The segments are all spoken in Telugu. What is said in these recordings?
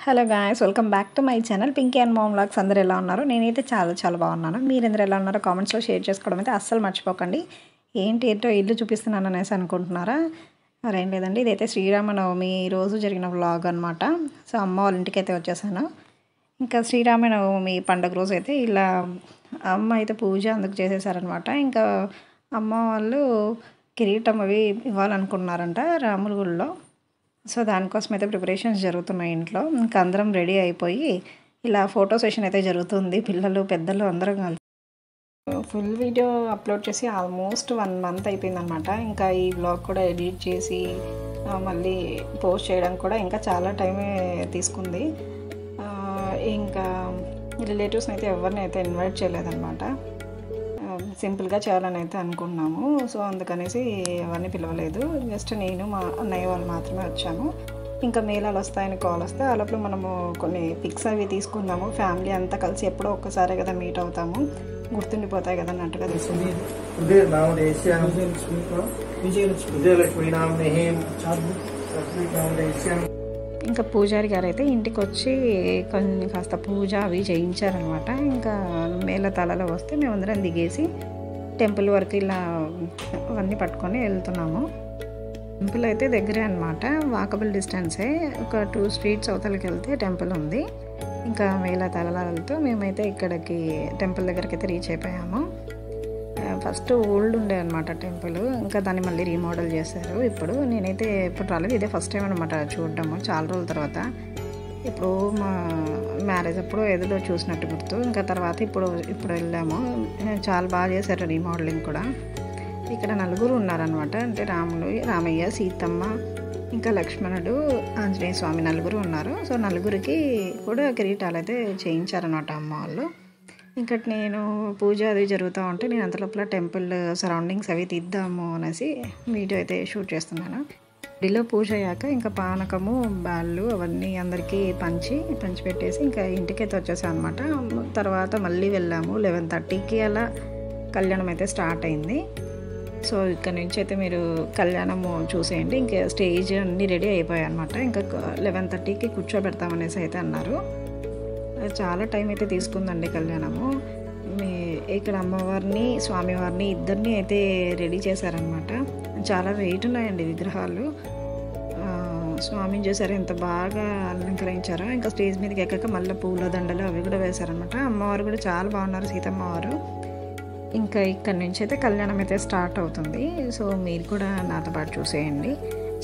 Hello guys, welcome back to my channel Pinky and mom vlogs. అందరూ ఎలా ఉన్నారు? నేనైతే చాలా చాలా బాగున్నాను. మీరందరూ ఎలా ఉన్నారో కామెంట్స్లో షేర్ చేసుకోవడం అయితే అస్సలు మర్చిపోకండి. ఏంటో ఇల్లు చూపిస్తున్నాను అనేసి అనుకుంటున్నారా? మరేం లేదండి, ఇదైతే శ్రీరామనవమి రోజు జరిగిన వ్లాగ్ అనమాట. సో అమ్మ వాళ్ళ ఇంటికైతే వచ్చేసాను. ఇంకా శ్రీరామనవమి పండుగ రోజు అయితే ఇలా అమ్మ అయితే పూజ అందుకు చేసేసారనమాట. ఇంకా అమ్మ వాళ్ళు కిరీటం అవి ఇవ్వాలనుకున్నారంట రాముల గుడిలో. సో దానికోసం అయితే ప్రిపరేషన్స్ జరుగుతున్నాయి ఇంట్లో. ఇంకా అందరం రెడీ అయిపోయి ఇలా ఫోటో సెషన్ అయితే జరుగుతుంది. పిల్లలు పెద్దలు అందరం కలిసి ఫుల్ వీడియో అప్లోడ్ చేసి ఆల్మోస్ట్ 1 మంత్ అయిపోయిందనమాట. ఇంకా ఈ వ్లాగ్ కూడా ఎడిట్ చేసి మళ్ళీ పోస్ట్ చేయడానికి కూడా ఇంకా చాలా టైమే తీసుకుంది. ఇంకా రిలేటివ్స్ని అయితే ఎవరిని అయితే ఇన్వైట్ చేయలేదన్నమాట. సింపుల్గా చేయాలని అయితే అనుకున్నాము. సో అందుకనేసి ఎవరిని పిలవలేదు. జస్ట్ నేను మా అన్నయ్య వాళ్ళు మాత్రమే వచ్చాము. ఇంకా మేళాలు వస్తాయని కాల్ వస్తే ఆ లోపల మనము కొన్ని పిక్స్ అవి తీసుకుందాము. ఫ్యామిలీ అంతా కలిసి ఎప్పుడో ఒక్కసారే కదా మీట్ అవుతాము, గుర్తుండిపోతాయి కదా అన్నట్టుగా తీసుకుంది. ఇంకా పూజారి గారు అయితే ఇంటికి వచ్చి కాస్త పూజ అవి చేయించారనమాట. ఇంకా మేళతాళాలు వస్తే మేమందరం దిగేసి టెంపుల్ వరకు ఇలా అవన్నీ పట్టుకొని వెళ్తున్నాము. టెంపుల్ అయితే దగ్గరే అనమాట, వాకబుల్ డిస్టెన్సే. ఒక 2 స్ట్రీట్స్ అవతలకి వెళ్తే టెంపుల్ ఉంది. ఇంకా మేళతాళాలతో మేమైతే ఇక్కడికి టెంపుల్ దగ్గరికి అయితే రీచ్ అయిపోయాము. ఫస్ట్ ఓల్డ్ ఉండే అనమాట టెంపుల్. ఇంకా దాన్ని మళ్ళీ రీమోడల్ చేశారు. నేనైతే ఎప్పుడు రాలేదు, ఇదే ఫస్ట్ టైం అనమాట చూడడము చాలా రోజుల తర్వాత. ఇప్పుడు మా మ్యారేజ్ అప్పుడు ఏదో చూసినట్టు గుర్తు. ఇంకా తర్వాత ఇప్పుడు వెళ్ళాము. చాలా బాగా చేశారు రీమోడలింగ్ కూడా. ఇక్కడ 4 ఉన్నారనమాట. అంటే రాముడు, రామయ్య, సీతమ్మ, ఇంకా లక్ష్మణుడు, ఆంజనేయ స్వామి 4 ఉన్నారు. సో 4కి కూడా కిరీటాలు అయితే చేయించారనమాట అమ్మ వాళ్ళు. ఇంకా నేను పూజ అది జరుగుతూ ఉంటే నేను అంతలోపల టెంపుల్ సరౌండింగ్స్ అవి తీద్దాము అనేసి వీడియో అయితే షూట్ చేస్తున్నాను. గుడిలో పూజ అయ్యాక ఇంకా పానకము, బాళ్ళు అవన్నీ అందరికీ పంచిపెట్టేసి ఇంకా ఇంటికైతే వచ్చేసాం అనమాట. తర్వాత మళ్ళీ వెళ్ళాము. 11:30కి అలా కళ్యాణం అయితే స్టార్ట్ అయింది. సో ఇక్కడ నుంచి అయితే మీరు కళ్యాణము చూసేయండి. ఇంకా స్టేజ్ అన్నీ రెడీ అయిపోయాయి అనమాట. ఇంకా 11:30కి కూర్చోబెడతామనేసి అయితే అన్నారు. చాలా టైం అయితే తీసుకుందండి కళ్యాణము. ఇక్కడ అమ్మవారిని, స్వామివారిని ఇద్దరిని అయితే రెడీ చేశారనమాట. చాలా వెయిట్ ఉన్నాయండి విగ్రహాలు. స్వామిని చూసారు ఎంత బాగా అలంకరించారో. ఇంకా స్టేజ్ మీదకి ఎక్కక మళ్ళీ పూల దండలు అవి కూడా వేశారనమాట. అమ్మవారు కూడా చాలా బాగున్నారు, సీతమ్మవారు. ఇంకా ఇక్కడ నుంచి అయితే కళ్యాణం అయితే స్టార్ట్ అవుతుంది. సో మీరు కూడా నాతో పాటు చూసేయండి.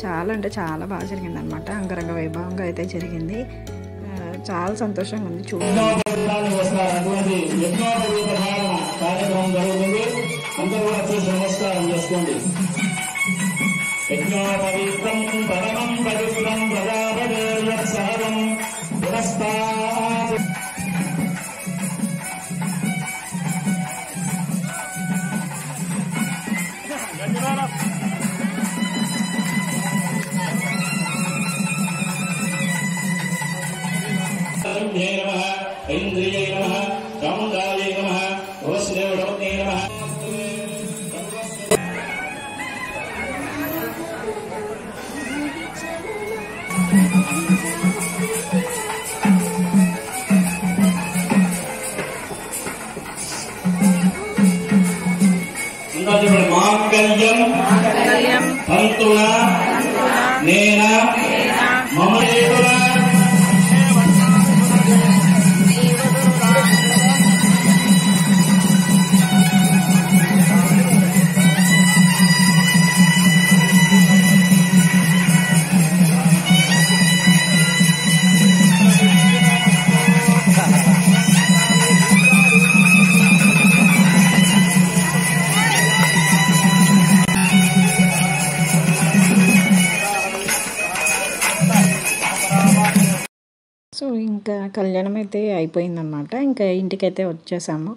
చాలా అంటే చాలా బాగా జరిగిందనమాట. అంగరంగ వైభవంగా అయితే జరిగింది. చాలా సంతోషంగా ఉంది చూడండి. మాంగళ్యం పంతునా నేనా మమ సో ఇంకా కళ్యాణం అయితే అయిపోయిందనమాట. ఇంకా ఇంటికైతే వచ్చేసాము.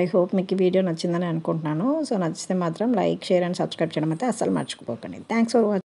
ఐ హోప్ మీకు ఈ వీడియో నచ్చిందని అనుకుంటున్నాను. సో నచ్చితే మాత్రం లైక్, షేర్ అండ్ సబ్స్క్రైబ్ చేయడం అయితే అస్సలు మర్చిపోకండి. Thanks for watching.